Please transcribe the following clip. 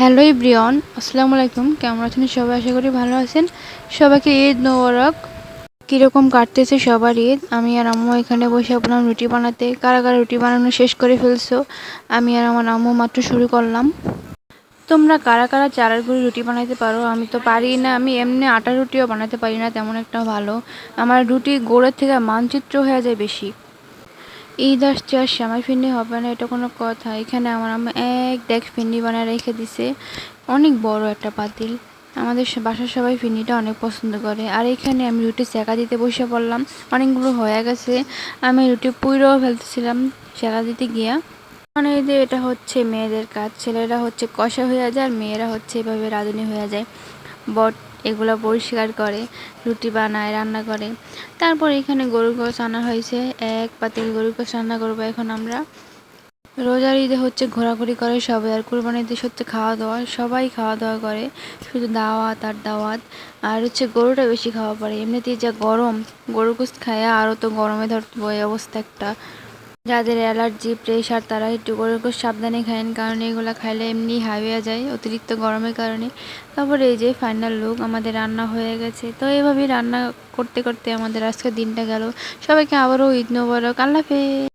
Hello everyone, আসসালামু আলাইকুম। কেমন আছেন সবাই? আশা করি ভালো আছেন। সবাইকে ঈদ মোবারক। কীরকম কাটতেছে সবার ঈদ? আমি আর আম্মু এখানে বসে আপনার রুটি বানাতে। কারা কারা রুটি বানানো শেষ করে ফেলছো? আমি আর আমার আম্মু মাত্র শুরু করলাম। তোমরা কারা কারা চালের গুঁড়ি রুটি বানাইতে পারো? আমি তো পারি না। আমি এমনি আটা রুটিও বানাতে পারি না তেমন একটা ভালো। আমার রুটি গোড়ের থেকে মানচিত্র হয়ে যায় বেশি। ঈদ আসছে আর সেমাই ফিরনি হবে না, এটা কোনো কথা? এখানে আমার আম্মা এক ডেক ফিরনি বানায় রেখে দিছে, অনেক বড় একটা পাতিল। আমাদের বাসার সবাই ফিরনিটা অনেক পছন্দ করে। আর এখানে আমি রুটি সেঁকা দিতে বসে পড়লাম। অনেকগুলো হয়ে গেছে, আমি রুটি পুইড়েও ফেলতেছিলাম সেঁকা দিতে গিয়া। মানে এই যে এটা হচ্ছে মেয়েদের কাজ, ছেলেরা হচ্ছে কষা হয়ে যায় আর মেয়েরা হচ্ছে এভাবে রাঁধুনি হয়ে যায়। বট এগুলো পরিষ্কার করে, রুটি বানায়, রান্না করে। তারপর এখানে গরুর গোশ আনা হয়েছে, এক পাতিল গরুর গোশ রান্না করবো এখন আমরা। রোজার ঈদে হচ্ছে ঘোরাঘুরি করে সবাই, আর কুরবানির ঈদে হচ্ছে খাওয়া দাওয়া, সবাই খাওয়া দাওয়া করে, শুধু দাওয়াত আর দাওয়াত। আর হচ্ছে গরুটা বেশি খাওয়া পড়ে, এমনিতেই যা গরম, গরুর গোশত খায় আরও তো গরমে ধরবো এই অবস্থা একটা। যাদের অ্যালার্জি, প্রেশার তারা একটু গরুর গোশত সাবধানে খায়েন, কারণ এগুলো খাইলে এমনি হাই হয়ে যায় অতিরিক্ত গরমের কারণে। তারপরে এই যে ফাইনাল লুক, আমাদের রান্না হয়ে গেছে। তো এইভাবেই রান্না করতে করতে আমাদের আজকের দিনটা গেল। সবাইকে আবারও ঈদ মোবারক, আল্লাহ হাফেজ।